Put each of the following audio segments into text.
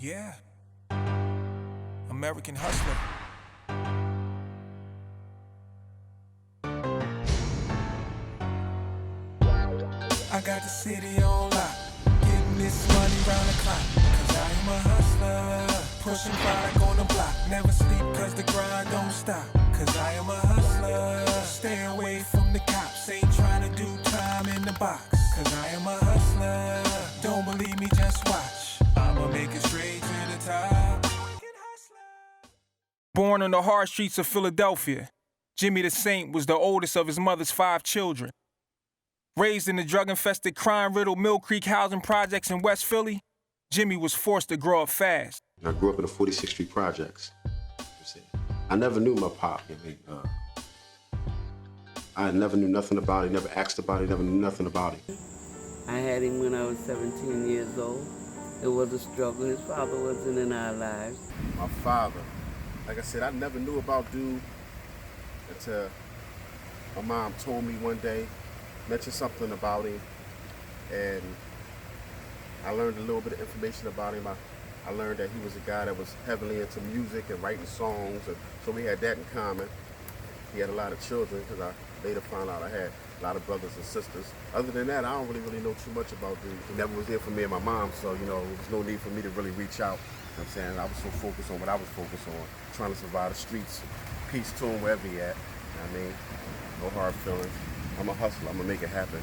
Yeah. American hustler. I got the city on lock, getting this money round the clock. Cause I am a hustler, pushing product on the block. Never sleep cause the grind don't stop. Cause I am a hustler, stay away from the cops. Ain't trying to do time in the box. Cause I am a hustler, don't believe me, just watch. I'ma make it straight to the top. Born on the hard streets of Philadelphia, Jimmy Dasaint was the oldest of his mother's 5 children. Raised in the drug-infested, crime-riddled Mill Creek housing projects in West Philly, Jimmy was forced to grow up fast. I grew up in the 46th Street projects. I never knew my pop. I never knew nothing about it, never asked about it, never knew nothing about it. I had him when I was 17 years old. It was a struggle. His father wasn't in our lives. My father, like I said, I never knew about dude until my mom told me one day, mentioned something about him, and I learned a little bit of information about him. I learned that he was a guy that was heavily into music and writing songs, and so we had that in common. He had a lot of children, because I later found out I had a lot of brothers and sisters. Other than that, I don't really know too much about dude. He never was there for me and my mom, so there was no need for me to really reach out. You know what I'm saying? I was so focused on what I was focused on, trying to survive the streets, peace to him wherever he at. You know what I mean? No hard feelings. I'm a hustler. I'm gonna make it happen,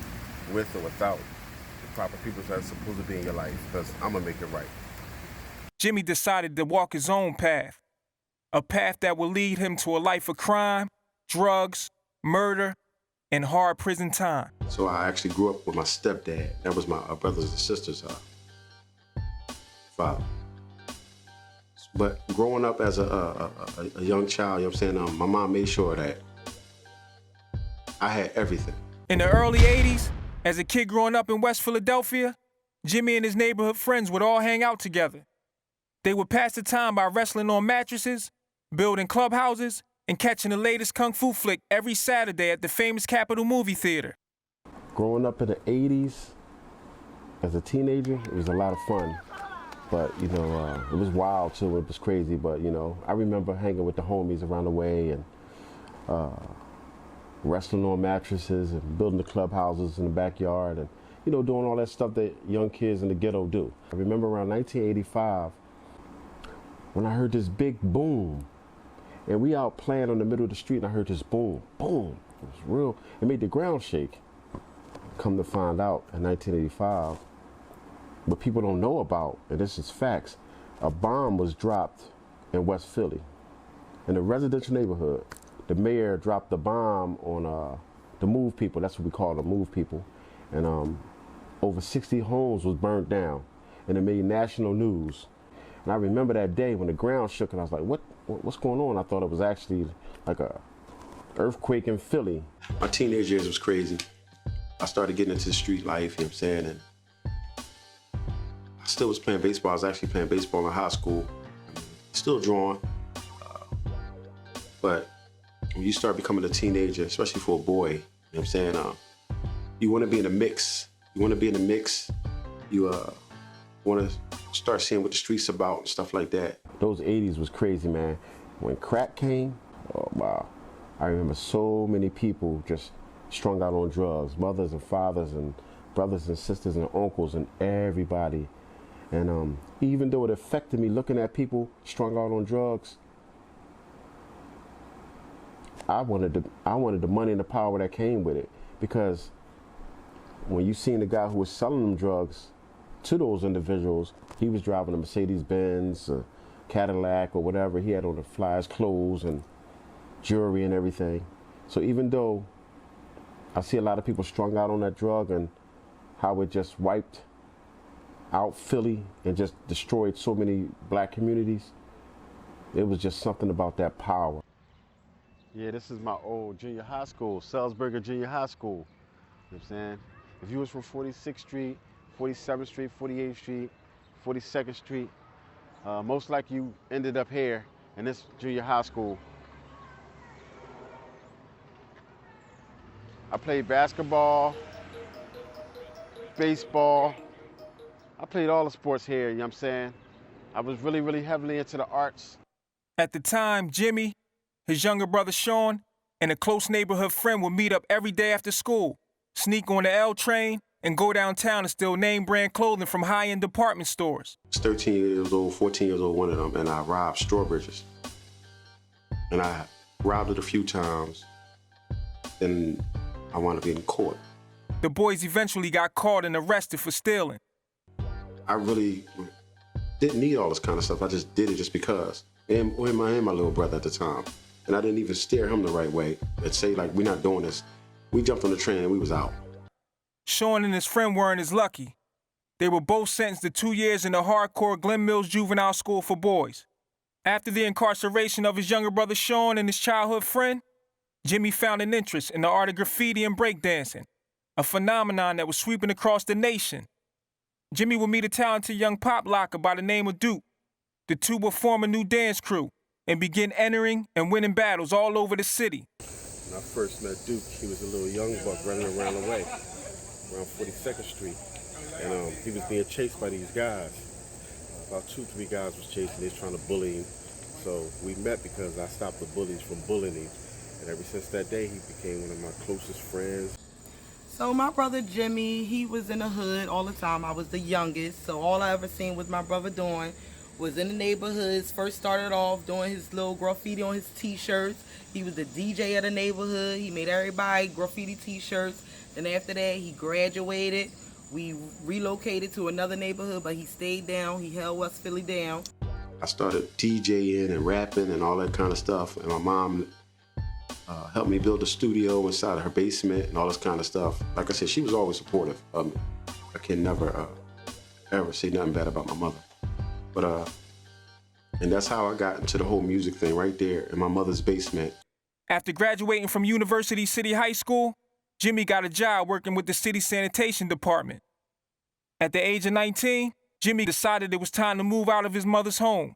with or without the proper people that's supposed to be in your life, because I'm gonna make it right. Jimmy decided to walk his own path, a path that would lead him to a life of crime, drugs, murder, and hard prison time. So I actually grew up with my stepdad. That was my brothers and sisters' father. But growing up as a young child, you know what I'm saying, my mom made sure that I had everything. In the early 80s, as a kid growing up in West Philadelphia, Jimmy and his neighborhood friends would all hang out together. They would pass the time by wrestling on mattresses, building clubhouses, and catching the latest kung fu flick every Saturday at the famous Capitol Movie Theater. Growing up in the 80s, as a teenager, it was a lot of fun. But, it was wild too, it was crazy. But, I remember hanging with the homies around the way and wrestling on mattresses and building the clubhouses in the backyard and, doing all that stuff that young kids in the ghetto do. I remember around 1985 when I heard this big boom. And we out playing on the middle of the street and I heard this boom, boom. It was real, it made the ground shake. Come to find out in 1985, what people don't know about, and this is facts, a bomb was dropped in West Philly, in a residential neighborhood. The mayor dropped the bomb on the Move People, that's what we call the Move People. And over 60 homes was burnt down, and it made national news. And I remember that day when the ground shook and I was like, what's going on? I thought it was actually like a earthquake in Philly. My teenage years was crazy. I started getting into the street life, you know what I'm saying? And I still was playing baseball. I was actually playing baseball in high school. Still drawing. But when you start becoming a teenager, especially for a boy, you know what I'm saying? You want to be in a mix. You want to be in a mix. You want to start seeing what the streets about and stuff like that. Those 80s was crazy, man. When crack came, oh wow. I remember so many people just strung out on drugs, mothers and fathers and brothers and sisters and uncles and everybody. And even though it affected me looking at people strung out on drugs, I wanted the money and the power that came with it. Because when you seen the guy who was selling them drugs to those individuals, he was driving a Mercedes-Benz, a Cadillac, or whatever. He had on the flyers, clothes and jewelry and everything. So even though I see a lot of people strung out on that drug and how it just wiped out Philly and just destroyed so many black communities, it was just something about that power. Yeah, this is my old junior high school, Salisbury Junior High School. You know what I'm saying? If you was from 46th Street, 47th Street, 48th Street, 42nd Street, most likely you ended up here in this junior high school. I played basketball, baseball. I played all the sports here, you know what I'm saying? I was really, really heavily into the arts. At the time, Jimmy, his younger brother Sean, and a close neighborhood friend would meet up every day after school, sneak on the L train, and go downtown and steal name brand clothing from high-end department stores. I was 13 years old, 14 years old, one of them, and I robbed Strawbridges. And I robbed it a few times, and I wound up getting caught. The boys eventually got caught and arrested for stealing. I really didn't need all this kind of stuff. I just did it just because. And my little brother at the time. And I didn't even steer him the right way and say, like, we're not doing this. We jumped on the train and we was out. Sean and his friend weren't as lucky. They were both sentenced to 2 years in the hardcore Glen Mills Juvenile School for Boys. After the incarceration of his younger brother Sean and his childhood friend, Jimmy found an interest in the art of graffiti and breakdancing, a phenomenon that was sweeping across the nation. Jimmy would meet a talented young pop locker by the name of Duke. The two would form a new dance crew and begin entering and winning battles all over the city. When I first met Duke, he was a little young buck running around the way, around 42nd Street. And he was being chased by these guys. About 2-3 guys was chasing, they was trying to bully him. So we met because I stopped the bullies from bullying him. And ever since that day, he became one of my closest friends. So my brother Jimmy, he was in the hood all the time. I was the youngest, so all I ever seen was my brother doing was in the neighborhoods. First started off doing his little graffiti on his t-shirts. He was the DJ of the neighborhood. He made everybody graffiti t-shirts. Then after that, he graduated. We relocated to another neighborhood, but he stayed down. He held West Philly down. I started DJing and rapping and all that kind of stuff. And my mom helped me build a studio inside of her basement and all this kind of stuff. Like I said, she was always supportive of me. I can never, ever say nothing bad about my mother. But, and that's how I got into the whole music thing right there in my mother's basement. After graduating from University City High School, Jimmy got a job working with the city sanitation department. At the age of 19, Jimmy decided it was time to move out of his mother's home.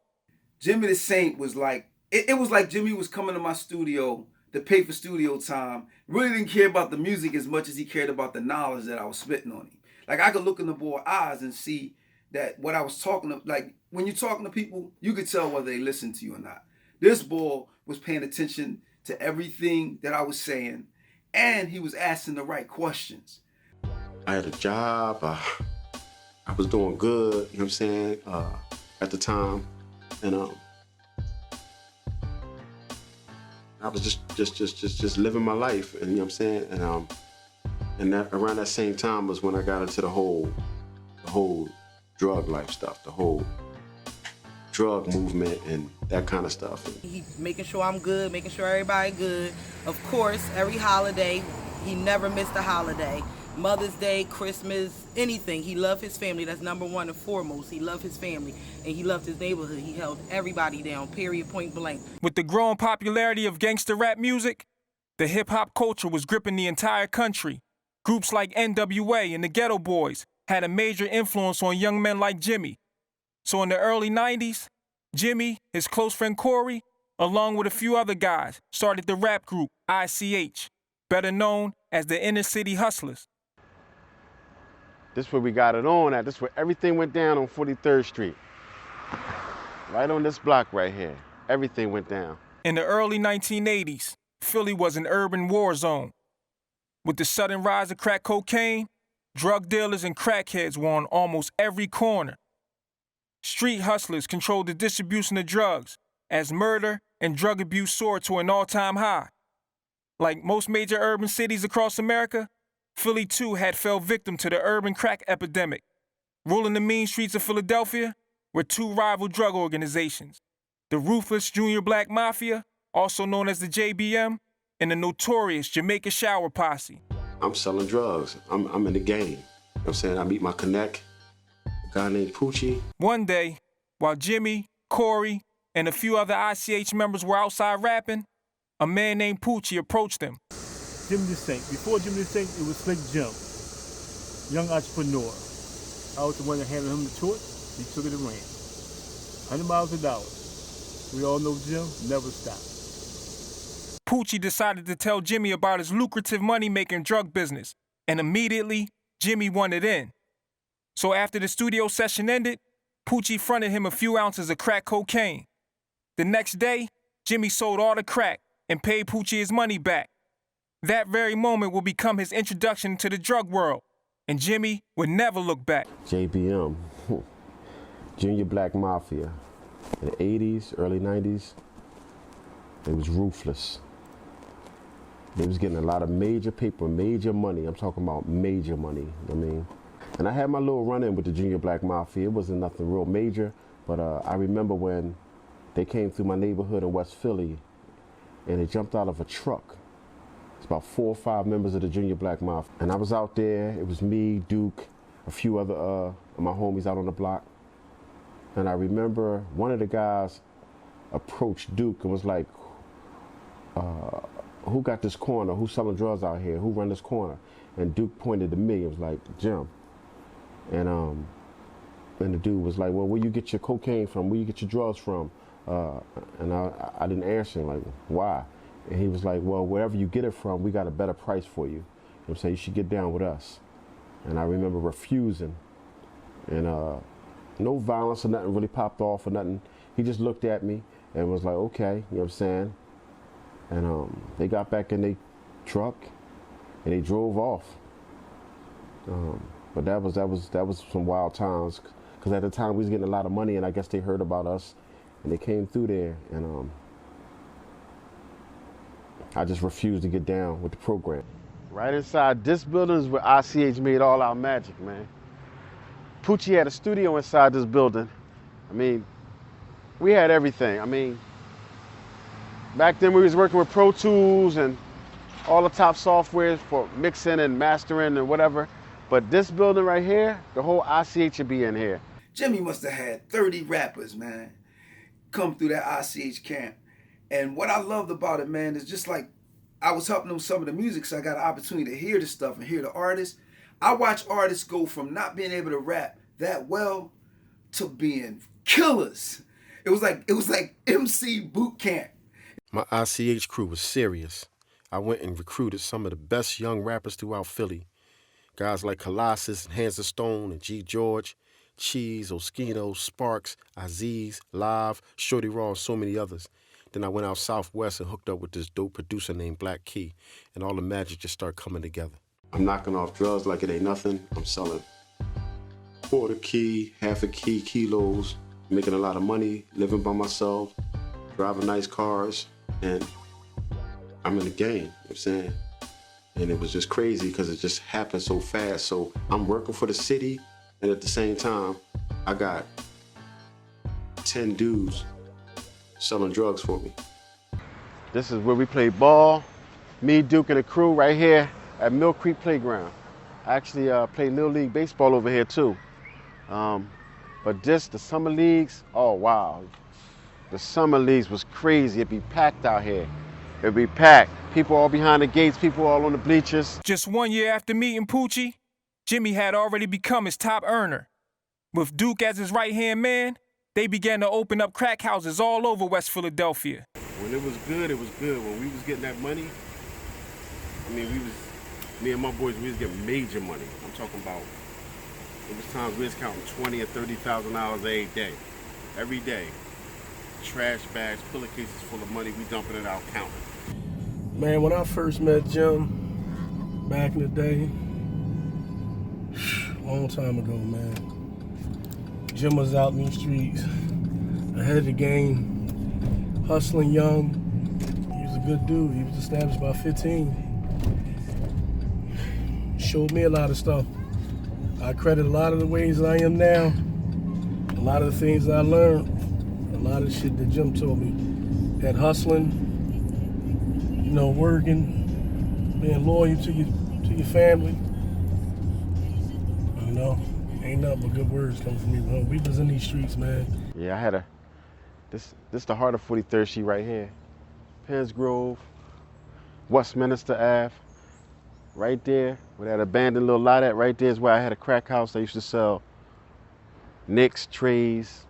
Jimmy Dasaint was like, it was like Jimmy was coming to my studio to pay for studio time. Really didn't care about the music as much as he cared about the knowledge that I was spitting on him. Like I could look in the boy's eyes and see that what I was talking to, like when you're talking to people, you could tell whether they listen to you or not. This boy was paying attention to everything that I was saying, and he was asking the right questions. I had a job. I was doing good, you know what I'm saying, at the time. And I was just living my life, and you know what I'm saying? And that, around that same time was when I got into the whole drug life stuff, the whole drug movement and that kind of stuff. He making sure I'm good, making sure everybody good. Of course, every holiday, he never missed a holiday. Mother's Day, Christmas, anything. He loved his family. That's number one and foremost. He loved his family, and he loved his neighborhood. He held everybody down, period, point blank. With the growing popularity of gangster rap music, the hip-hop culture was gripping the entire country. Groups like NWA and the Ghetto Boys had a major influence on young men like Jimmy. So in the early 90s, Jimmy, his close friend Corey, along with a few other guys, started the rap group ICH, better known as the Inner City Hustlers. This is where we got it on at. This is where everything went down on 43rd Street. Right on this block right here. Everything went down. In the early 1980s, Philly was an urban war zone. With the sudden rise of crack cocaine, drug dealers and crackheads were on almost every corner. Street hustlers controlled the distribution of drugs as murder and drug abuse soared to an all-time high. Like most major urban cities across America, Philly too had fell victim to the urban crack epidemic. Ruling the mean streets of Philadelphia were two rival drug organizations, the ruthless Junior Black Mafia, also known as the JBM, and the notorious Jamaica Shower Posse. I'm selling drugs. I'm in the game. You know what I'm saying? I meet my connect, a guy named Poochie. One day, while Jimmy, Corey, and a few other ICH members were outside rapping, a man named Poochie approached them. Jimmy Dasaint. Before Jimmy Dasaint, it was Slick Jim, young entrepreneur. I was the one that handed him the torch. He took it and ran. 100 miles an hour. We all know Jim never stopped. Poochie decided to tell Jimmy about his lucrative money-making drug business, and immediately, Jimmy wanted in. So after the studio session ended, Poochie fronted him a few ounces of crack cocaine. The next day, Jimmy sold all the crack and paid Poochie his money back. That very moment would become his introduction to the drug world, and Jimmy would never look back. JBM, Junior Black Mafia. In the 80s, early 90s, it was ruthless. They was getting a lot of major paper, major money. I'm talking about major money, I mean. And I had my little run-in with the Junior Black Mafia. It wasn't nothing real major, but I remember when they came through my neighborhood in West Philly and they jumped out of a truck. It's about 4 or 5 members of the Junior Black Mafia. And I was out there, it was me, Duke, a few other of my homies out on the block. And I remember one of the guys approached Duke and was like, who got this corner? Who's selling drugs out here? Who run this corner? And Duke pointed to me. It was like, Jim. And the dude was like, well, where you get your cocaine from? Where you get your drugs from? And I didn't answer him, like, why? And he was like, well, wherever you get it from, we got a better price for you. You know what I'm saying? You should get down with us. And I remember refusing. And no violence or nothing really popped off or nothing. He just looked at me and was like, okay, you know what I'm saying? And they got back in their truck and they drove off. But that was some wild times, because at the time we was getting a lot of money, and I guess they heard about us and they came through there, and I just refused to get down with the program. Right inside this building is where ICH made all our magic, man. Poochie had a studio inside this building. I mean, we had everything. I mean, back then we was working with Pro Tools and all the top software for mixing and mastering and whatever. But this building right here, the whole ICH should be in here. Jimmy must have had 30 rappers, man, come through that ICH camp. And what I loved about it, man, is just like I was helping them some of the music, so I got an opportunity to hear the stuff and hear the artists. I watch artists go from not being able to rap that well to being killers. It was like MC boot camp. My ICH crew was serious. I went and recruited some of the best young rappers throughout Philly. Guys like Colossus and Hands of Stone and G. George, Cheese, Oskino, Sparks, Aziz, Live, Shorty Raw, and so many others. Then I went out southwest and hooked up with this dope producer named Black Key, and all the magic just started coming together. I'm knocking off drugs like it ain't nothing. I'm selling quarter key, half a key, kilos, making a lot of money, living by myself, driving nice cars, and I'm in the game, you know what I'm saying? And it was just crazy because it just happened so fast. So I'm working for the city, and at the same time, I got 10 dudes selling drugs for me. This is where we play ball. Me, Duke, and the crew right here at Mill Creek Playground. I actually play Little League Baseball over here too. But the summer leagues, oh wow. The summer leagues was crazy. It'd be packed out here. It'd be packed. People all behind the gates, people all on the bleachers. Just 1 year after meeting Poochie, Jimmy had already become his top earner. With Duke as his right-hand man, they began to open up crack houses all over West Philadelphia. When it was good, it was good. When we was getting that money, I mean, me and my boys, we was getting major money. I'm talking about, it was times we was counting $20,000 and $30,000 every day. Trash bags, pillowcases full of money, we dumping it out, counting. Man, when I first met Jim, back in the day, long time ago, man. Jim was out in the streets, ahead of the game, hustling young. He was a good dude. He was established by 15. Showed me a lot of stuff. I credit a lot of the ways that I am now, a lot of the things I learned, a lot of the shit that Jim told me. That hustling, you know, working, being loyal to your family, you know. Ain't nothing but good words come from me, bro. We was in these streets, man. Yeah, I had this the heart of 43rd Street right here. Penns Grove, Westminster Ave, right there, where that abandoned little lot at, right there is where I had a crack house. I used to sell nicks, trays.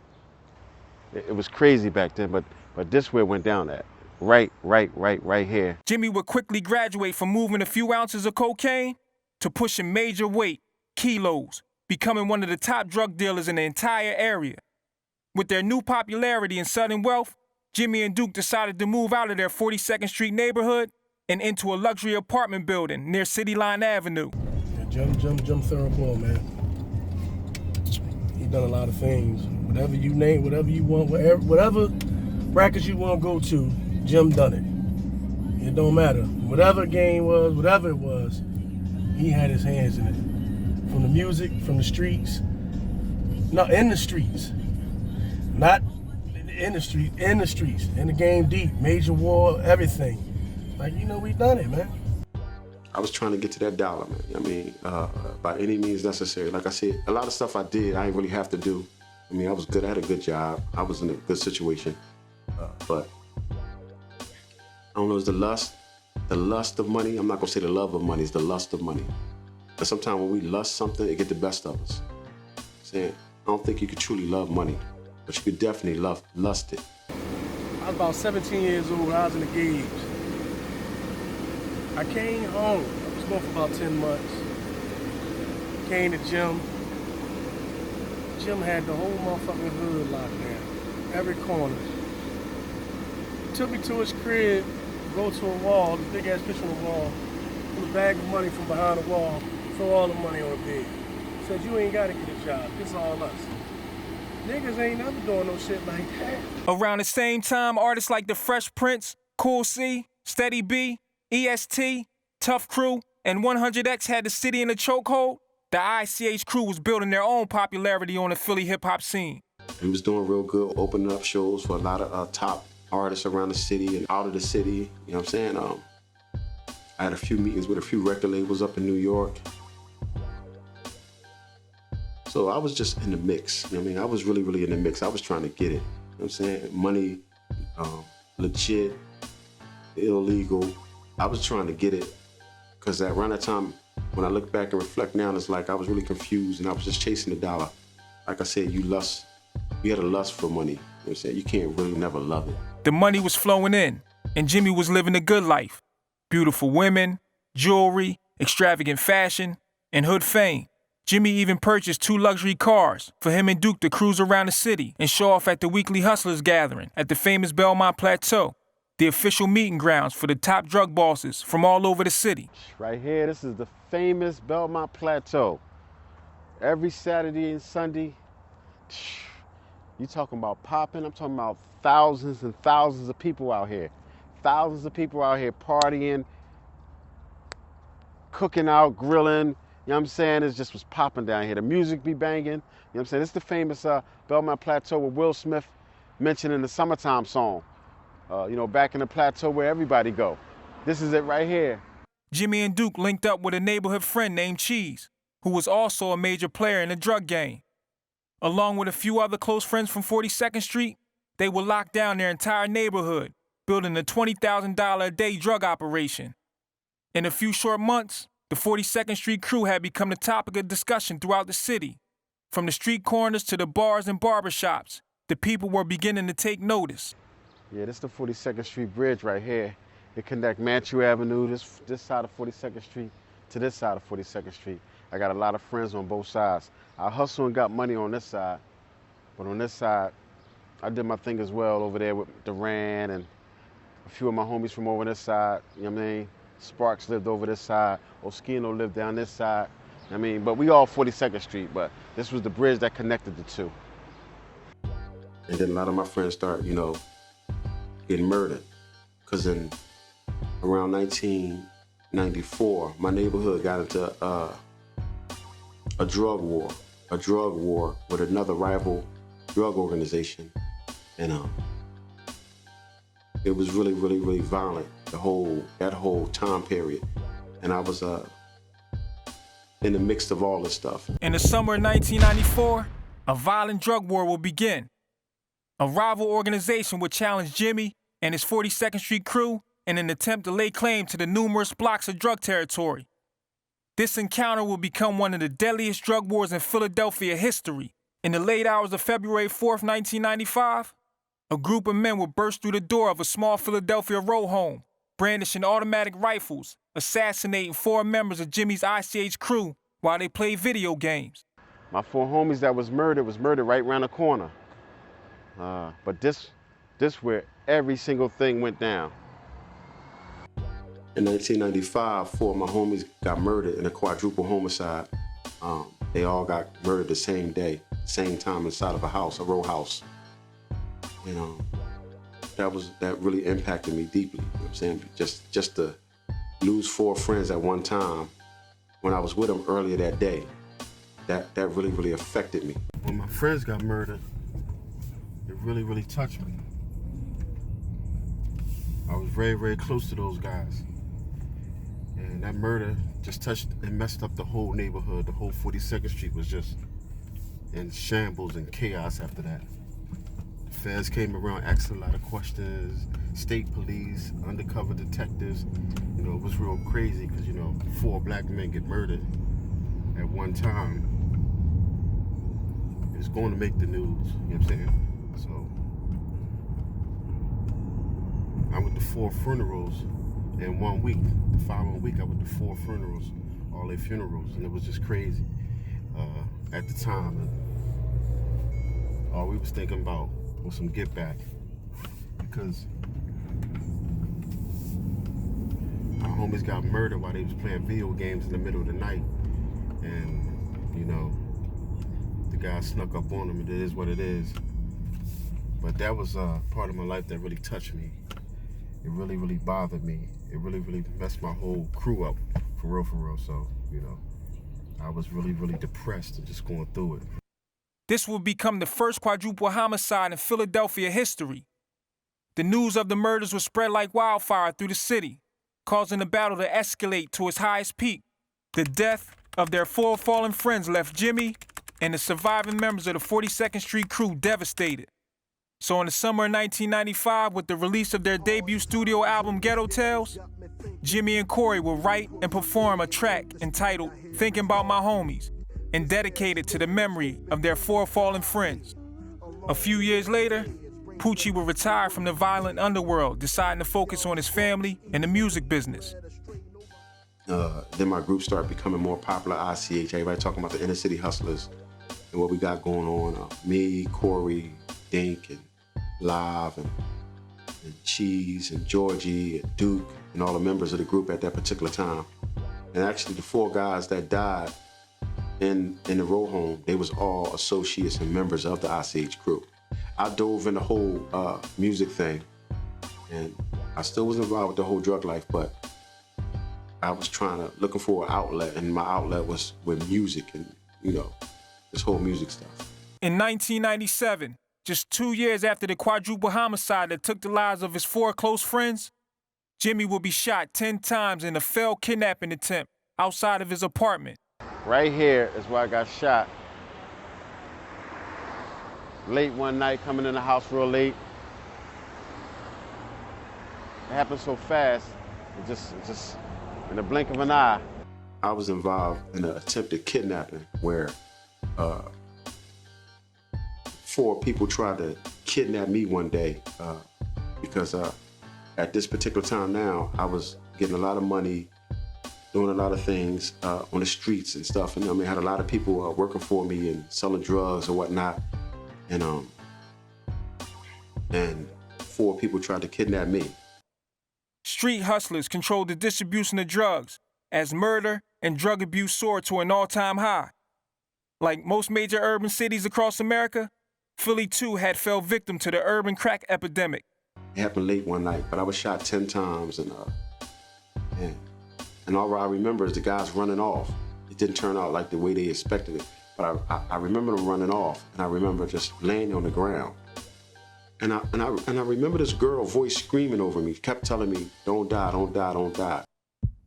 It was crazy back then, but this where it went down at. Right here. Jimmy would quickly graduate from moving a few ounces of cocaine to pushing major weight, kilos, becoming one of the top drug dealers in the entire area. With their new popularity and sudden wealth, Jimmy and Duke decided to move out of their 42nd Street neighborhood and into a luxury apartment building near City Line Avenue. Yeah, Jim Thoroughbore, man. He done a lot of things. Whatever you name, whatever you want, whatever brackets you want to go to, Jim done it. It don't matter. Whatever game was, whatever it was, he had his hands in it. From the music, from the streets. No, in the streets. Not in the street, in the streets. In the game deep, major war, everything. Like, you know, we done it, man. I was trying to get to that dollar, man. I mean, by any means necessary. Like I said, a lot of stuff I did, I didn't really have to do. I mean, I was good. I had a good job. I was in a good situation. But I don't know, it's the lust of money. I'm not gonna say the love of money, it's the lust of money. But sometimes when we lust something, it get the best of us. Saying, I don't think you could truly love money, but you could definitely lust it. I was about 17 years old when I was in the Gauge. I came home. I was gone for about 10 months. Came to Jim. Jim had the whole motherfucking hood locked down. Every corner. Took me to his crib, go to a wall, this big ass picture on the wall, pull a bag of money from behind the wall, throw all the money on the bed. Said, you ain't gotta get a job, this all us. Niggas ain't never doing no shit like that. Around the same time, artists like The Fresh Prince, Cool C, Steady B, EST, Tough Crew, and 100X had the city in a chokehold, the ICH crew was building their own popularity on the Philly hip-hop scene. He was doing real good, opening up shows for a lot of top artists around the city and out of the city, you know what I'm saying? I had a few meetings with a few record labels up in New York. So I was just in the mix, you know what I mean? I was really, really in the mix. I was trying to get it, you know what I'm saying? Money, legit, illegal. I was trying to get it, because around that time, when I look back and reflect now, it's like I was really confused and I was just chasing the dollar. Like I said, you had a lust for money, you know what I'm saying? You can't really never love it. The money was flowing in, and Jimmy was living a good life. Beautiful women, jewelry, extravagant fashion, and hood fame. Jimmy even purchased 2 luxury cars for him and Duke to cruise around the city and show off at the weekly Hustlers gathering at the famous Belmont Plateau, the official meeting grounds for the top drug bosses from all over the city. Right here, this is the famous Belmont Plateau. Every Saturday and Sunday, you talking about popping, I'm talking about thousands and thousands of people out here. Thousands of people out here partying, cooking out, grilling. You know what I'm saying? It just was popping down here. The music be banging. You know what I'm saying? This is the famous Belmont Plateau with Will Smith mentioned in the Summertime song. You know, back in the plateau where everybody go. This is it right here. Jimmy and Duke linked up with a neighborhood friend named Cheese, who was also a major player in the drug game. Along with a few other close friends from 42nd Street, they would lock down their entire neighborhood, building a $20,000 a day drug operation. In a few short months, the 42nd Street crew had become the topic of discussion throughout the city. From the street corners to the bars and barbershops, the people were beginning to take notice. Yeah, this is the 42nd Street Bridge right here. It connects Mantua Avenue, this side of 42nd Street, to this side of 42nd Street. I got a lot of friends on both sides. I hustle and got money on this side, but on this side, I did my thing as well over there with Duran and a few of my homies from over this side, you know what I mean? Sparks lived over this side, Oskino lived down this side, I mean, but we all 42nd Street, but this was the bridge that connected the two. And then a lot of my friends start, you know, getting murdered. Because in around 1994, my neighborhood got into a drug war with another rival drug organization. And it was really, really, really violent, that whole time period. And I was in the mix of all this stuff. In the summer of 1994, a violent drug war will begin. A rival organization would challenge Jimmy and his 42nd Street crew in an attempt to lay claim to the numerous blocks of drug territory. This encounter will become one of the deadliest drug wars in Philadelphia history. In the late hours of February 4th, 1995, a group of men would burst through the door of a small Philadelphia row home, brandishing automatic rifles, assassinating 4 members of Jimmy's ICH crew while they played video games. My 4 homies that was murdered right around the corner. But this where every single thing went down. In 1995, 4 of my homies got murdered in a quadruple homicide. They all got murdered the same day, same time inside of a house, a row house. You know, that really impacted me deeply. You know what I'm saying? Just to lose 4 friends at one time when I was with them earlier that day, that really, really affected me. When my friends got murdered, it really, really touched me. I was very, very close to those guys. And that murder just touched and messed up the whole neighborhood. The whole 42nd Street was just in shambles and chaos after that. The feds came around, asked a lot of questions, state police, undercover detectives. You know, it was real crazy because, you know, 4 black men get murdered at one time. It's going to make the news, you know what I'm saying? So, I went to 4 funerals in 1 week. The following week, I went to 4 funerals, all their funerals, and it was just crazy at the time. And all we was thinking about was some get back, because our homies got murdered while they was playing video games in the middle of the night, and you know, the guy snuck up on them. It is what it is. But that was part of my life that really touched me. It really, really bothered me. It really, really messed my whole crew up, for real. So, you know, I was really, really depressed and just going through it. This will become the first quadruple homicide in Philadelphia history. The news of the murders was spread like wildfire through the city, causing the battle to escalate to its highest peak. The death of their 4 fallen friends left Jimmy and the surviving members of the 42nd Street crew devastated. So in the summer of 1995, with the release of their debut studio album, Ghetto Tales, Jimmy and Corey will write and perform a track entitled Thinking About My Homies and dedicate it to the memory of their 4 fallen friends. A few years later, Poochie will retire from the violent underworld, deciding to focus on his family and the music business. Then my group started becoming more popular, ICH, everybody talking about the inner city hustlers and what we got going on. Me, Corey, Dink, and Live, and Cheese, and Georgie, and Duke, and all the members of the group at that particular time. And actually the 4 guys that died in the row home, they was all associates and members of the ICH crew. I dove in the whole music thing, and I still was involved with the whole drug life, but I was looking for an outlet, and my outlet was with music and, you know, this whole music stuff. In 1997, just 2 years after the quadruple homicide that took the lives of his 4 close friends, Jimmy will be shot 10 times in a failed kidnapping attempt outside of his apartment. Right here is where I got shot. Late one night, coming in the house real late. It happened so fast, it just in the blink of an eye. I was involved in an attempted kidnapping where 4 people tried to kidnap me one day because at this particular time now, I was getting a lot of money, doing a lot of things on the streets and stuff. And I mean, I had a lot of people working for me and selling drugs or whatnot. And 4 people tried to kidnap me. Street hustlers controlled the distribution of drugs as murder and drug abuse soared to an all-time high. Like most major urban cities across America, Philly too had fell victim to the urban crack epidemic. It happened late one night, but I was shot 10 times, and all I remember is the guys running off. It didn't turn out like the way they expected it, but I remember them running off, and I remember just laying on the ground. And I remember this girl voice screaming over me, kept telling me, "Don't die, don't die, don't die."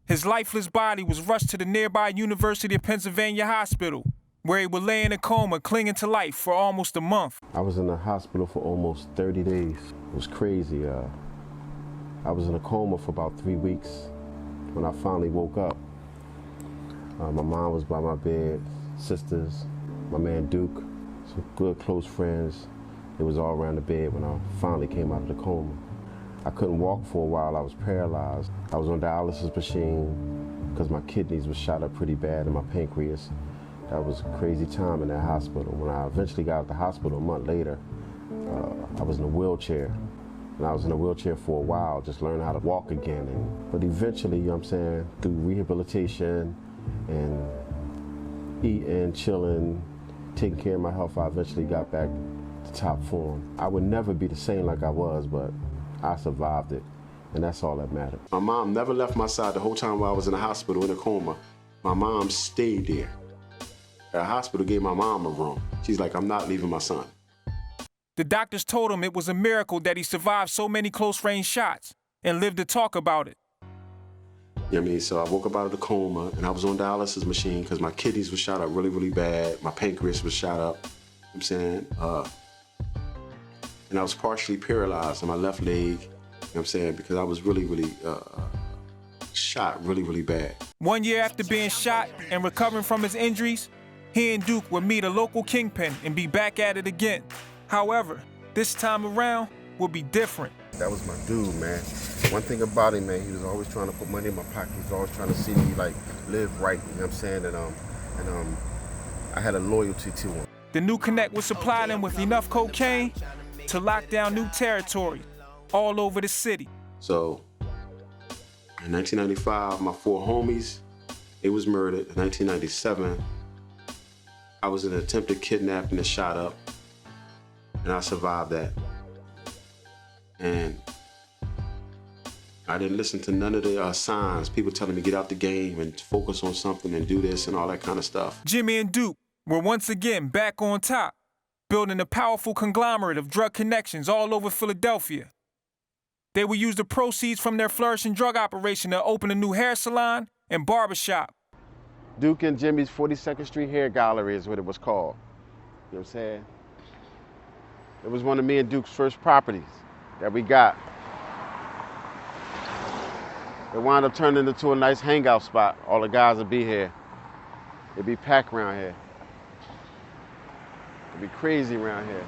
His lifeless body was rushed to the nearby University of Pennsylvania hospital, where he would lay in a coma, clinging to life for almost a month. I was in the hospital for almost 30 days. It was crazy. I was in a coma for about 3 weeks. When I finally woke up, my mom was by my bed, sisters, my man Duke, some good close friends. They was all around the bed when I finally came out of the coma. I couldn't walk for a while. I was paralyzed. I was on dialysis machine because my kidneys were shot up pretty bad and my pancreas. That was a crazy time in that hospital. When I eventually got out of the hospital a month later, I was in a wheelchair. And I was in a wheelchair for a while, just learning how to walk again. But eventually, you know what I'm saying, through rehabilitation and eating, chilling, taking care of my health, I eventually got back to top form. I would never be the same like I was, but I survived it, and that's all that mattered. My mom never left my side the whole time while I was in the hospital in a coma. My mom stayed there. The hospital gave my mom a room. She's like, I'm not leaving my son. The doctors told him it was a miracle that he survived so many close-range shots and lived to talk about it. You know what I mean? So I woke up out of the coma, and I was on dialysis machine because my kidneys were shot up really, really bad. My pancreas was shot up, you know what I'm saying? And I was partially paralyzed on my left leg, you know what I'm saying, because I was really, really shot really, really bad. 1 year after being shot and recovering from his injuries, he and Duke would meet a local kingpin and be back at it again. However, this time around will be different. That was my dude, man. One thing about him, man, he was always trying to put money in my pocket. He was always trying to see me, like, live right, you know what I'm saying? And I had a loyalty to him. The new connect would supply them with enough cocaine to lock down new territory all over the city. So, in 1995, my 4 homies, they was murdered. In 1997, I was in an attempted kidnapping and shot up. And I survived that. And I didn't listen to none of the signs, people telling me get out the game and focus on something and do this and all that kind of stuff. Jimmy and Duke were once again back on top, building a powerful conglomerate of drug connections all over Philadelphia. They would use the proceeds from their flourishing drug operation to open a new hair salon and barbershop. Duke and Jimmy's 42nd Street Hair Gallery is what it was called. You know what I'm saying? It was one of me and Duke's first properties that we got. It wound up turning into a nice hangout spot. All the guys would be here. It'd be packed around here. It'd be crazy around here.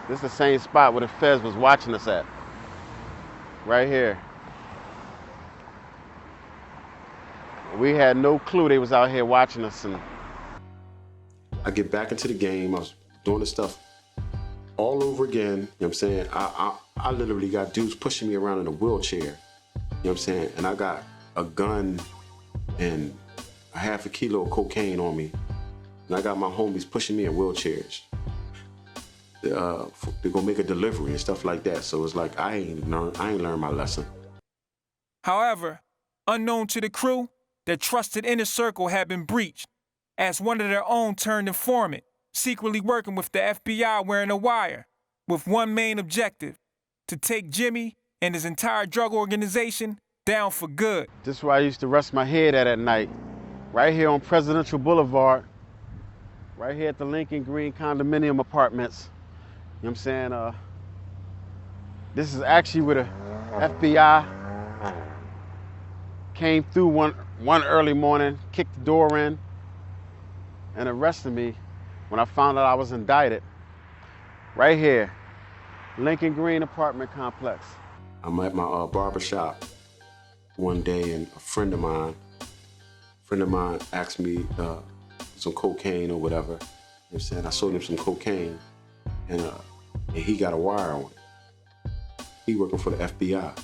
This is the same spot where the feds was watching us at. Right here. We had no clue they was out here watching us. And I get back into the game. I was doing this stuff all over again. You know what I'm saying? I literally got dudes pushing me around in a wheelchair. You know what I'm saying? And I got a gun and a half a kilo of cocaine on me. And I got my homies pushing me in wheelchairs. They're gonna make a delivery and stuff like that. So it's like I ain't learned my lesson. However, unknown to the crew, their trusted inner circle had been breached, as one of their own turned informant, secretly working with the FBI wearing a wire, with one main objective: to take Jimmy and his entire drug organization down for good. This is where I used to rest my head at night, right here on Presidential Boulevard, right here at the Lincoln Green condominium apartments. You know what I'm saying? This is actually where the FBI came through one early morning, kicked the door in, and arrested me when I found out I was indicted. Right here, Lincoln Green apartment complex. I'm at my barber shop one day, and a friend of mine asked me some cocaine or whatever. You know what I'm saying? I sold him some cocaine, and he got a wire on it. He working for the FBI.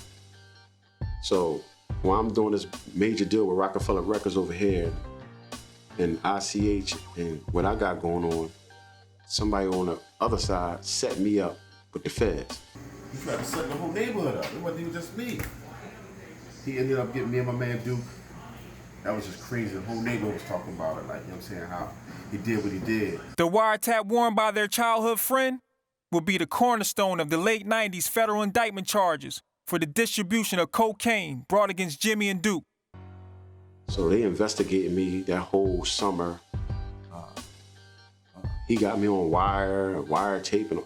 So while I'm doing this major deal with Rockefeller Records over here and ICH and what I got going on, somebody on the other side set me up with the feds. He tried to set the whole neighborhood up. It wasn't even just me. He ended up getting me and my man Duke. That was just crazy. The whole neighborhood was talking about it, like, you know what I'm saying, how he did what he did. The wiretap worn by their childhood friend will be the cornerstone of the late 90s federal indictment charges for the distribution of cocaine brought against Jimmy and Duke. So they investigated me that whole summer. He got me on wire tape and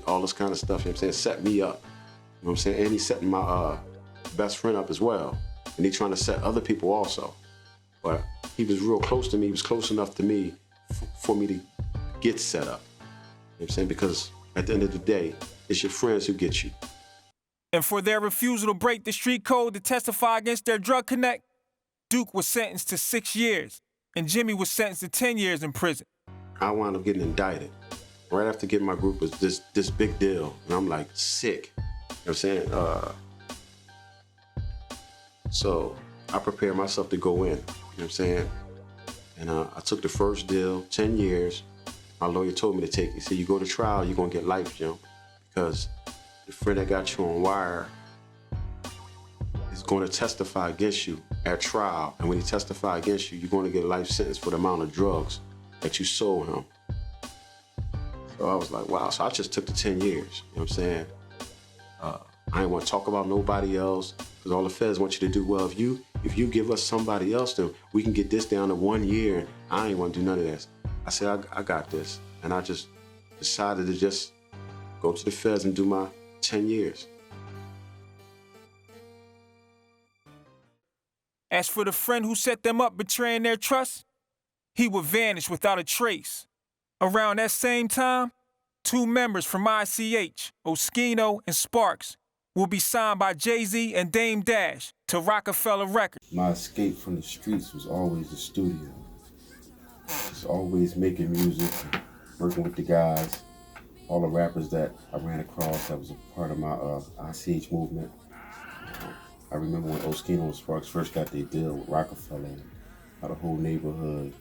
all this kind of stuff, you know what I'm saying, set me up. You know what I'm saying? And he's setting my best friend up as well. And he's trying to set other people also. But he was real close to me. He was close enough to me for me to get set up. You know what I'm saying? Because at the end of the day, it's your friends who get you. And for their refusal to break the street code to testify against their drug connect, Duke was sentenced to 6 years, and Jimmy was sentenced to 10 years in prison. I wound up getting indicted. Right after getting my group was this big deal, and I'm like sick. You know what I'm saying? So I prepared myself to go in, you know what I'm saying? And I took the first deal, 10 years. My lawyer told me to take it. He said, you go to trial, you're gonna get life, Jim, because the friend that got you on wire is gonna testify against you at trial. And when he testify against you, you're gonna get a life sentence for the amount of drugs that you sold him. So I was like, wow, so I just took the 10 years, you know what I'm saying? I didn't want to talk about nobody else, because all the feds want you to do, well, if you give us somebody else, then we can get this down to 1 year, and I ain't want to do none of this. I said, I got this. And I just decided to just go to the feds and do my 10 years. As for the friend who set them up betraying their trust, he would vanish without a trace. Around that same time, 2 members from ICH, Oskino and Sparks, will be signed by Jay-Z and Dame Dash to Rockefeller Records. My escape from the streets was always the studio. Just always making music, working with the guys, all the rappers that I ran across that was a part of my ICH movement. I remember when Oskino and Sparks first got their deal with Rockefeller, and how the whole neighborhood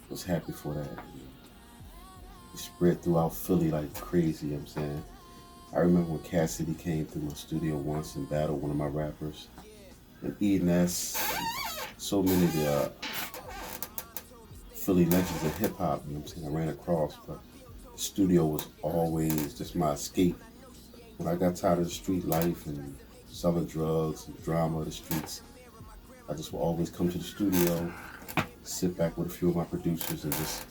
was happy for that. It spread throughout Philly like crazy, you know what I'm saying? I remember when Cassidy came through my studio once and battled one of my rappers. And E.N.S., so many of the Philly legends of hip hop, you know what I'm saying, I ran across, but the studio was always just my escape. When I got tired of the street life and selling drugs and drama of the streets, I just would always come to the studio, sit back with a few of my producers and just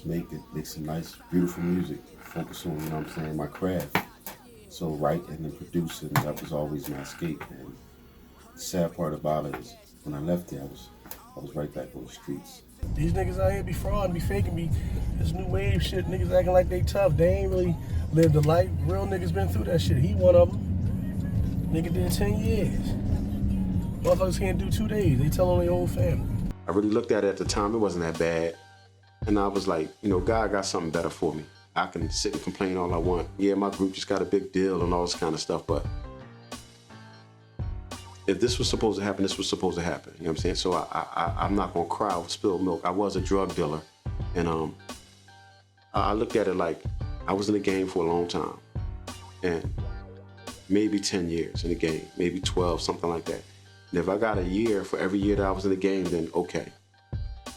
make some nice, beautiful music. Focus on, you know what I'm saying, my craft. So writing and producing, that was always my escape. And the sad part about it is when I left there, I was right back on the streets. These niggas out here be fraud and be faking me. This new wave shit, niggas acting like they tough. They ain't really lived a life. Real niggas been through that shit. He one of them. Nigga did 10 years. Motherfuckers can't do 2 days. They tell on their whole family. I really looked at it at the time, it wasn't that bad. And I was like, you know, God got something better for me. I can sit and complain all I want. Yeah, my group just got a big deal and all this kind of stuff, but if this was supposed to happen, this was supposed to happen. You know what I'm saying? So I'm not gonna cry over spilled milk. I was a drug dealer, and I looked at it like I was in the game for a long time, and maybe 10 years in the game, maybe 12, something like that. And if I got a year for every year that I was in the game, then okay,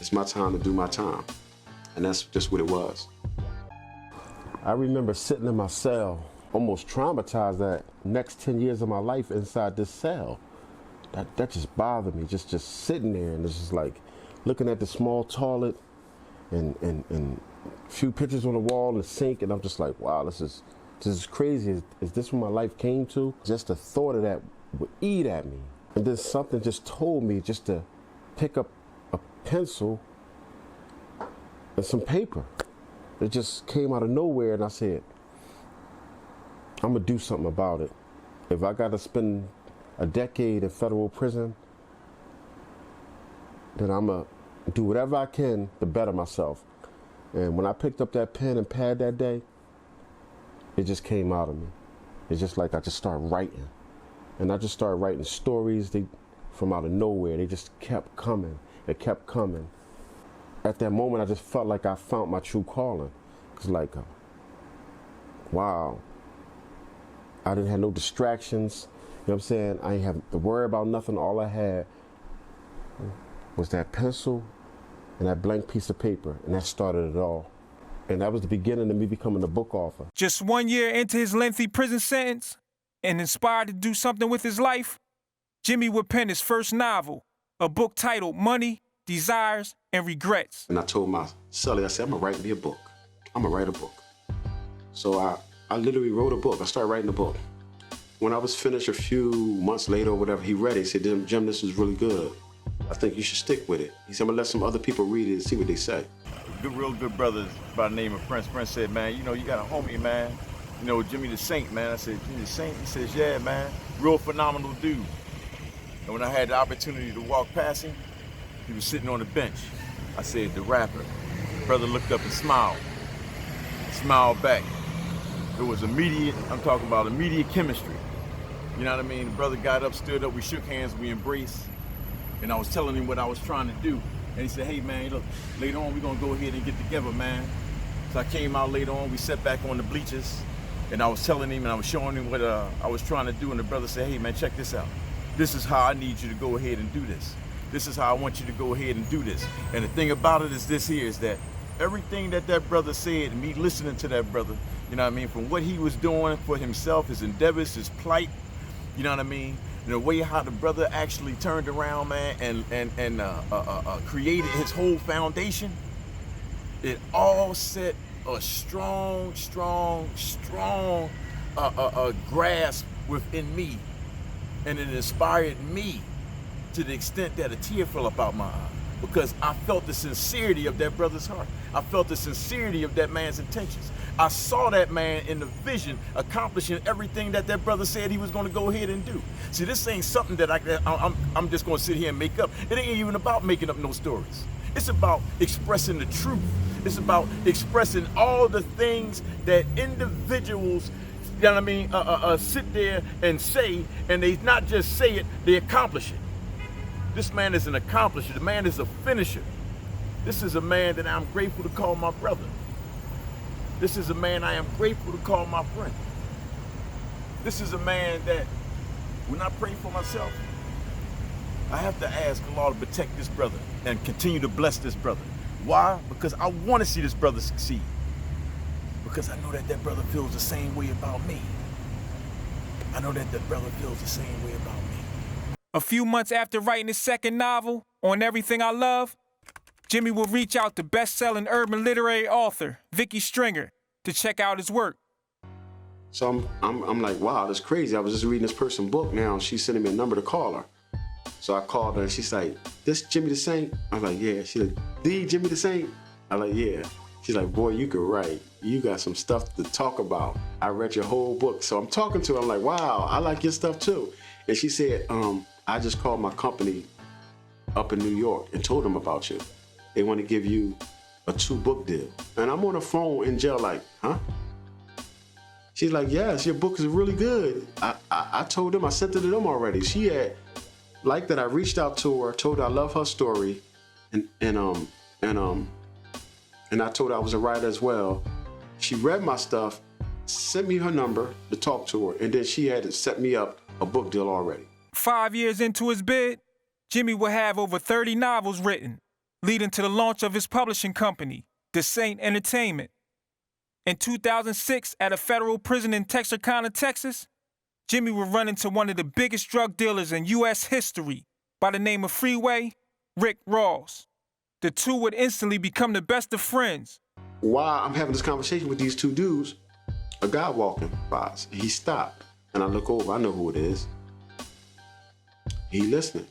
it's my time to do my time, and that's just what it was. I remember sitting in my cell, almost traumatized that next 10 years of my life inside this cell. That just bothered me, just sitting there, and it's just like looking at the small toilet and a few pictures on the wall and the sink, and I'm just like, wow, this is crazy. Is this what my life came to? Just the thought of that would eat at me. And then something just told me just to pick up a pencil and some paper. It just came out of nowhere, and I said, I'm gonna do something about it. If I gotta spend a decade in federal prison, then I'm gonna do whatever I can to better myself. And when I picked up that pen and pad that day, it just came out of me. It's just like I just started writing. And I just started writing stories from out of nowhere. They just kept coming. It kept coming. At that moment, I just felt like I found my true calling. It's like, wow. I didn't have no distractions. You know what I'm saying? I didn't have to worry about nothing. All I had was that pencil and that blank piece of paper, and that started it all. And that was the beginning of me becoming a book author. Just 1 year into his lengthy prison sentence, and inspired to do something with his life, Jimmy would pen his first novel, a book titled Money, Desires, and Regrets. And I told my cellie, I said, I'm gonna write me a book. I'm gonna write a book. So I literally wrote a book. I started writing a book. When I was finished a few months later or whatever, he read it. He said, Jim, this is really good. I think you should stick with it. He said, I'm gonna let some other people read it and see what they say. Real good brothers by the name of Prince. Prince said, man, you know, you got a homie, man. You know, Jimmy Dasaint, man. I said, Jimmy Dasaint? He says, yeah, man. Real phenomenal dude. And when I had the opportunity to walk past him, he was sitting on the bench. I said, the rapper. The brother looked up and smiled back. It was immediate, I'm talking about immediate chemistry. You know what I mean? The brother got up, stood up, we shook hands, we embraced, and I was telling him what I was trying to do. And he said, hey man, look, later on we're gonna go ahead and get together, man. So I came out later on, we sat back on the bleachers, and I was telling him and I was showing him what I was trying to do, and the brother said, hey man, check this out. This is how I need you to go ahead and do this. This is how I want you to go ahead and do this. And the thing about it is this here, is that everything that brother said, and me listening to that brother, you know what I mean, from what he was doing for himself, his endeavors, his plight, you know what I mean, and the way how the brother actually turned around, man, and created his whole foundation, it all set a strong grasp within me, and it inspired me to the extent that a tear fell up out my eye, because I felt the sincerity of that brother's heart. I felt the sincerity of that man's intentions. I saw that man in the vision accomplishing everything that brother said he was going to go ahead and do. See, this ain't something that I'm just going to sit here and make up. It ain't even about making up no stories. It's about expressing the truth. It's about expressing all the things that individuals, you know what I mean, sit there and say, and they not just say it, they accomplish it. This man is an accomplisher. The man is a finisher. This is a man that I'm grateful to call my brother. This is a man I am grateful to call my friend. This is a man that, when I pray for myself, I have to ask Allah to protect this brother and continue to bless this brother. Why? Because I want to see this brother succeed. Because I know that brother feels the same way about me. I know that brother feels the same way about me. A few months after writing his second novel, On Everything I Love, Jimmy will reach out to best-selling urban literary author Vicky Stringer to check out his work. So I'm like, wow, that's crazy. I was just reading this person's book now, and she's sending me a number to call her. So I called her, and she's like, this Jimmy Dasaint? I'm like, yeah. She's like, the Jimmy Dasaint? I'm like, yeah. She's like, boy, you could write. You got some stuff to talk about. I read your whole book. So I'm talking to her, I'm like, wow, I like your stuff too. And she said, I just called my company up in New York and told them about you. They want to give you a 2-book deal. And I'm on the phone in jail like, huh? She's like, yes, your book is really good. I told them, I sent it to them already. She had liked that I reached out to her, told her I love her story, and I told her I was a writer as well. She read my stuff, sent me her number to talk to her, and then she had to set me up a book deal already. 5 years into his bid, Jimmy will have over 30 novels written, leading to the launch of his publishing company, Dasaint Entertainment. In 2006, at a federal prison in Texarkana, Texas, Jimmy would run into one of the biggest drug dealers in U.S. history by the name of Freeway, Rick Ross. The two would instantly become the best of friends. While I'm having this conversation with these two dudes, a guy walking by, he stopped, and I look over, I know who it is. He listening.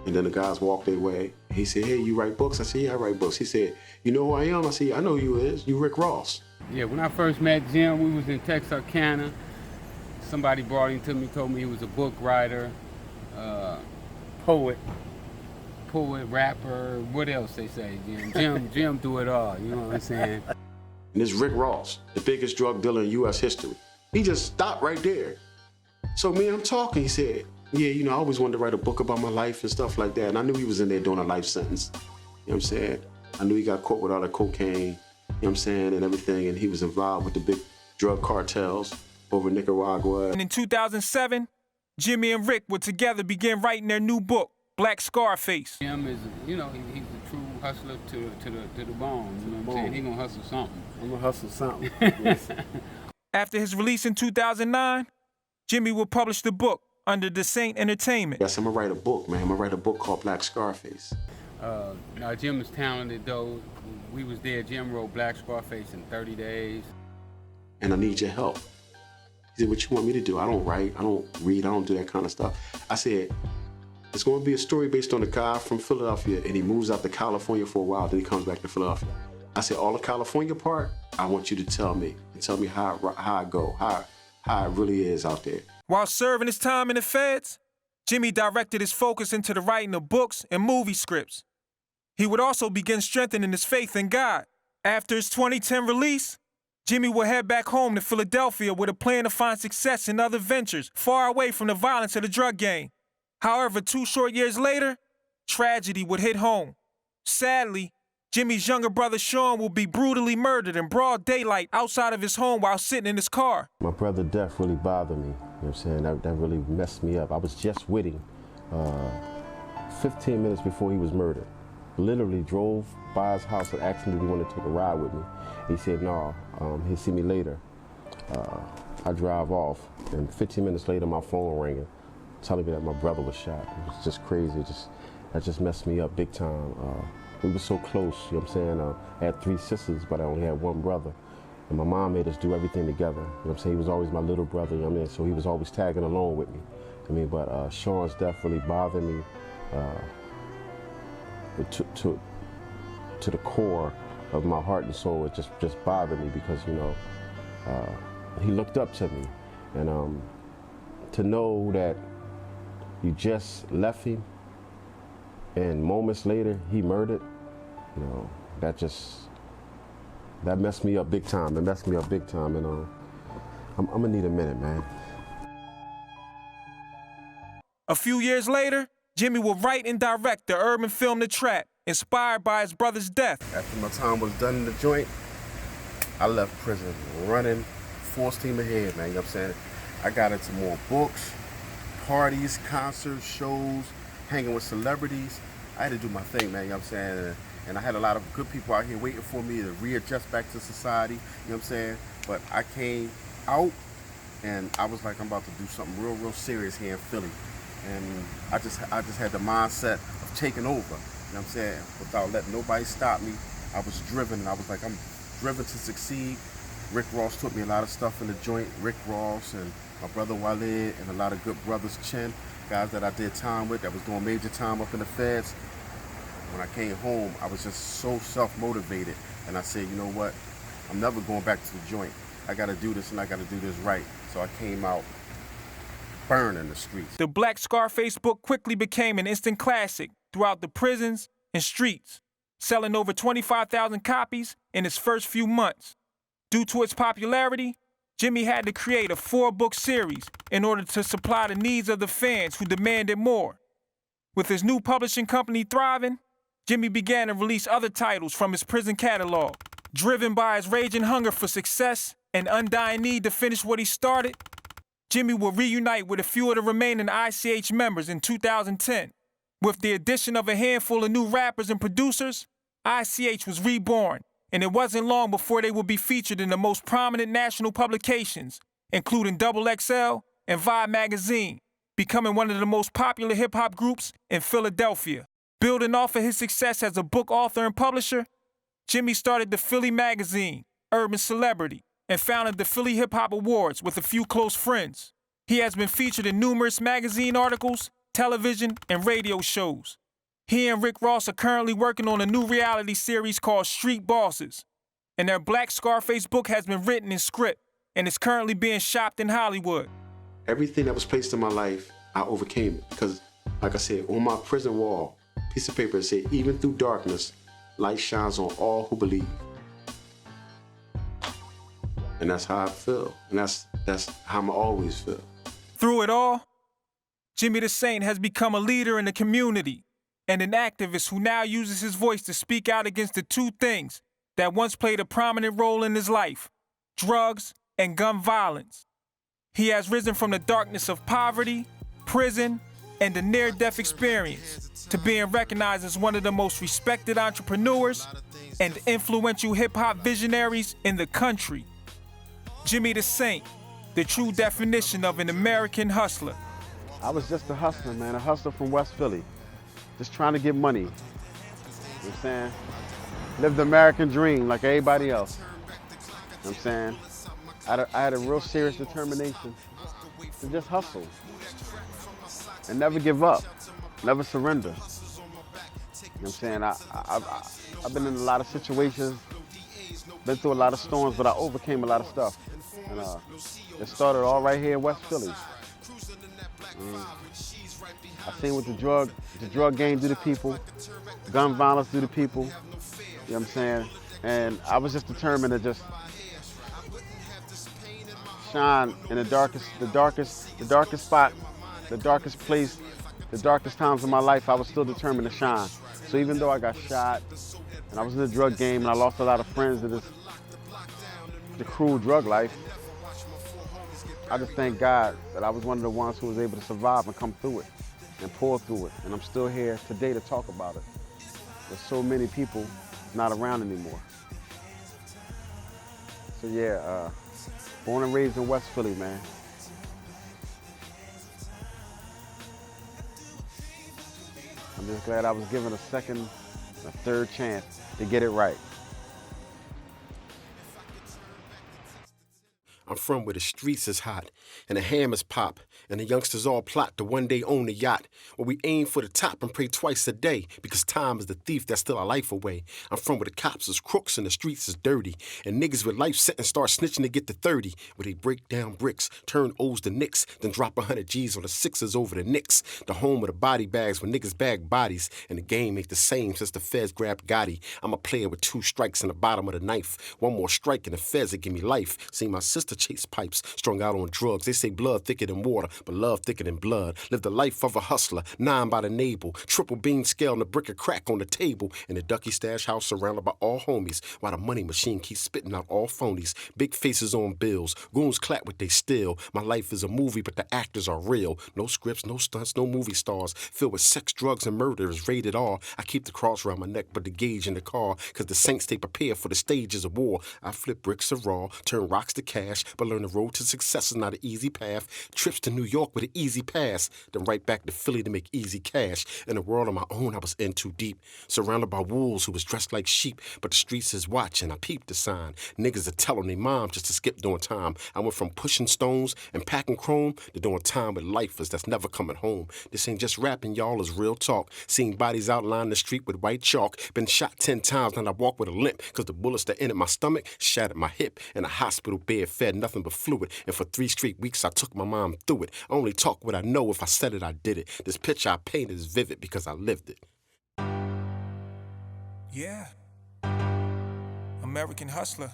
And then the guys walked their way. He said, hey, you write books? I said, yeah, I write books. He said, you know who I am? I said, yeah, I know who you is. You Rick Ross. Yeah, when I first met Jim, we was in Texarkana. Somebody brought him to me, told me he was a book writer, poet, rapper, what else they say, Jim do it all, you know what I'm saying? And this Rick Ross, the biggest drug dealer in U.S. history. He just stopped right there. So me and him talking, he said, yeah, you know, I always wanted to write a book about my life and stuff like that. And I knew he was in there doing a life sentence. You know what I'm saying? I knew he got caught with all the cocaine, you know what I'm saying, and everything. And he was involved with the big drug cartels over Nicaragua. And in 2007, Jimmy and Rick would together begin writing their new book, Black Scarface. Jim is, you know, he's a true hustler to the bone. You know what I'm saying? He gonna hustle something. I'm gonna hustle something. Yes. After his release in 2009, Jimmy would publish the book under Dasaint Entertainment. Yes, I'm gonna write a book, man. I'm gonna write a book called Black Scarface. Now, Jim is talented, though. We was there. Jim wrote Black Scarface in 30 days. And I need your help. He said, what you want me to do? I don't write, I don't read, I don't do that kind of stuff. I said, it's going to be a story based on a guy from Philadelphia, and he moves out to California for a while, then he comes back to Philadelphia. I said, all the California part, I want you to tell me, and tell me how I go, how it really is out there. While serving his time in the feds, Jimmy directed his focus into the writing of books and movie scripts. He would also begin strengthening his faith in God. After his 2010 release, Jimmy would head back home to Philadelphia with a plan to find success in other ventures far away from the violence of the drug game. However, 2 short years later, tragedy would hit home. Sadly, Jimmy's younger brother Sean will be brutally murdered in broad daylight outside of his home while sitting in his car. My brother's death really bothered me. You know what I'm saying? That really messed me up. I was just with him 15 minutes before he was murdered. Literally drove by his house and asked him if he wanted to take a ride with me. He said no, he'll see me later. I drive off, and 15 minutes later my phone ringing, telling me that my brother was shot. It was just crazy. That just messed me up big time. We were so close, you know what I'm saying? I had 3 sisters, but I only had 1 brother. And my mom made us do everything together. You know what I'm saying? He was always my little brother, you know what I mean? So he was always tagging along with me. I mean, but Sean's death really bothered me to the core of my heart and soul. It just bothered me because, you know, he looked up to me. And to know that you just left him and moments later he murdered, you know, that messed me up big time. It messed me up big time, and I'm gonna need a minute, man. A few years later, Jimmy will write and direct the urban film The Trap, inspired by his brother's death. After my time was done in the joint, I left prison running full steam ahead, man, you know what I'm saying? I got into more books, parties, concerts, shows, hanging with celebrities. I had to do my thing, man, you know what I'm saying? And I had a lot of good people out here waiting for me to readjust back to society, you know what I'm saying? But I came out and I was like, I'm about to do something real serious here in Philly. And I just had the mindset of taking over, you know what I'm saying? Without letting nobody stop me. I was driven, and I was like, I'm driven to succeed. Rick Ross taught me a lot of stuff in the joint. Rick Ross and my brother Waleed and a lot of good brothers, Chin, guys that I did time with that was doing major time up in the feds. When I came home, I was just so self-motivated. And I said, you know what? I'm never going back to the joint. I got to do this, and I got to do this right. So I came out burning the streets. The Black Scarface book quickly became an instant classic throughout the prisons and streets, selling over 25,000 copies in its first few months. Due to its popularity, Jimmy had to create a 4-book series in order to supply the needs of the fans who demanded more. With his new publishing company thriving, Jimmy began to release other titles from his prison catalog. Driven by his raging hunger for success and undying need to finish what he started, Jimmy will reunite with a few of the remaining ICH members in 2010. With the addition of a handful of new rappers and producers, ICH was reborn, and it wasn't long before they would be featured in the most prominent national publications, including XXL and Vibe magazine, becoming one of the most popular hip-hop groups in Philadelphia. Building off of his success as a book author and publisher, Jimmy started the Philly magazine, Urban Celebrity, and founded the Philly Hip Hop Awards with a few close friends. He has been featured in numerous magazine articles, television, and radio shows. He and Rick Ross are currently working on a new reality series called Street Bosses, and their Black Scarface book has been written in script and is currently being shopped in Hollywood. Everything that was placed in my life, I overcame it. Because, like I said, on my prison wall, piece of paper said, even through darkness, light shines on all who believe. And that's how I feel. And that's how I'm always feel. Through it all, Jimmy Dasaint has become a leader in the community and an activist who now uses his voice to speak out against the 2 things that once played a prominent role in his life: drugs and gun violence. He has risen from the darkness of poverty, prison, and the near-death experience to being recognized as one of the most respected entrepreneurs and influential hip-hop visionaries in the country. Jimmy Dasaint, the true definition of an American hustler. I was just a hustler, man, a hustler from West Philly. Just trying to get money. You know what I'm saying? Live the American dream like everybody else. You know what I'm saying? I had a real serious determination to just hustle and never give up, never surrender. You know what I'm saying? I've been in a lot of situations, been through a lot of storms, but I overcame a lot of stuff. And it started all right here in West Philly. I seen what the drug game do to people, gun violence do to people. You know what I'm saying? And I was just determined to just shine in the darkest spot, the darkest place, the darkest times of my life. I was still determined to shine. So even though I got shot and I was in the drug game and I lost a lot of friends to the cruel drug life, I just thank God that I was one of the ones who was able to survive and come through it and pull through it. And I'm still here today to talk about it. There's so many people not around anymore. So yeah, born and raised in West Philly, man. I'm just glad I was given a second, a third chance to get it right. I'm from where the streets is hot and the hammers pop and the youngsters all plot to one day own a yacht where we aim for the top and pray twice a day because time is the thief that steal our life away. I'm from where the cops is crooks and the streets is dirty and niggas with life sentence start snitching to get to 30 where they break down bricks, turn O's to Knicks, then drop 100 G's on the Sixers over the Knicks. The home of the body bags where niggas bag bodies and the game ain't the same since the feds grabbed Gotti. I'm a player with 2 strikes in the bottom of the knife. One more strike and the feds will give me life. See my sister chase pipes, strung out on drugs. They say blood thicker than water, but love thicker than blood. Live the life of a hustler, 9 by the navel, triple bean scale and a brick of crack on the table. In the Ducky Stash house surrounded by all homies, while the money machine keeps spitting out all phonies. Big faces on bills, goons clap what they steal. My life is a movie, but the actors are real. No scripts, no stunts, no movie stars. Filled with sex, drugs, and murder is rated R. I keep the cross around my neck, but the gauge in the car, cause the saints stay prepared for the stages of war. I flip bricks of raw, turn rocks to cash, but learn the road to success is not an easy path. Trips to New York with an easy pass, then right back to Philly to make easy cash. In a world of my own, I was in too deep, surrounded by wolves who was dressed like sheep, but the streets is watching. I peeped the sign. Niggas are telling their mom just to skip doing time. I went from pushing stones and packing chrome to doing time with lifers that's never coming home. This ain't just rapping, y'all, is real talk. Seeing bodies outlined the street with white chalk. Been shot 10 times, and I walk with a limp, cause the bullets that entered my stomach shattered my hip. In a hospital bed, fed nothing but fluid. And for 3 straight weeks, I took my mom through it. I only talk what I know. If I said it, I did it. This picture I painted is vivid because I lived it. Yeah. American hustler.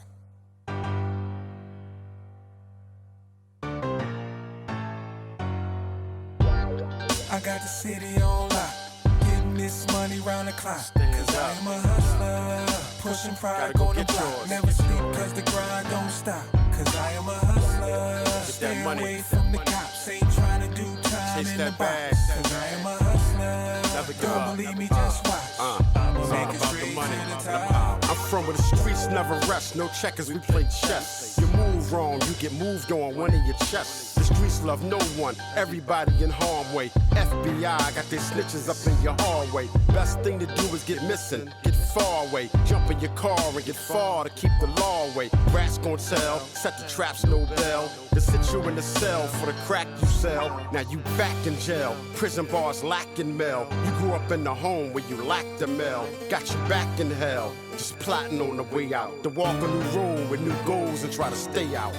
I got the city on lock, getting this money round the clock. Cause I am a hustler, pushing product on the block. Never sleep cause the grind don't stop. Cause I am a hustler, stay away from the cops. Ain't trying to do time in the box. Cause I am a hustler, don't believe me, just watch. I'ma make it straight to the top. I'm from where the streets never rest. No checkers, we play chess. You move wrong, you get moved on, one in your chest. The streets love no one, everybody in harm's way. FBI got their snitches up in your hallway. Best thing to do is get missing, get far away. Jump in your car and get far to keep the law away. Rats gon' tell, set the traps, no bell. To sit you in the cell for the crack you sell. Now you back in jail, prison bars lacking mail. You grew up in the home where you lacked the mail. Got you back in hell, just plotting on the way out. To walk a new road with new goals and try to stay out.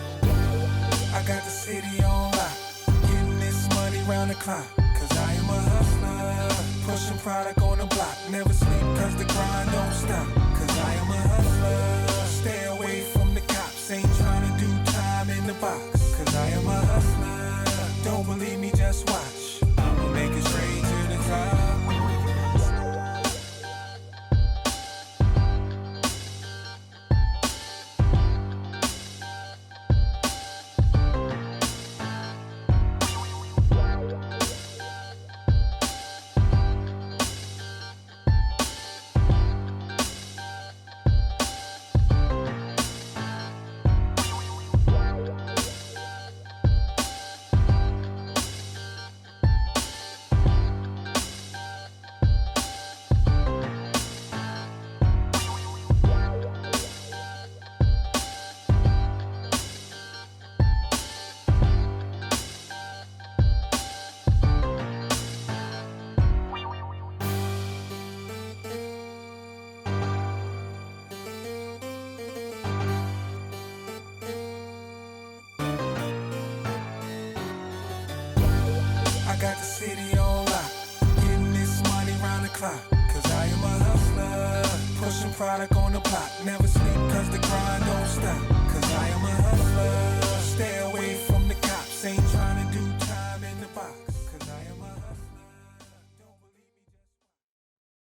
I got the city on lock, getting this money round the clock. Cause I am a hustler, pushing product on the block. Never sleep cause the grind don't stop. Cause I am a hustler, stay away from the cops. Ain't trying to do time in the box. Cause I am a hustler, don't believe me, just watch. I'ma make it straight to the top. block, cause I am a hustler. Pushing product on the block, never sleep cause the grind don't stop, cause I am a hustler.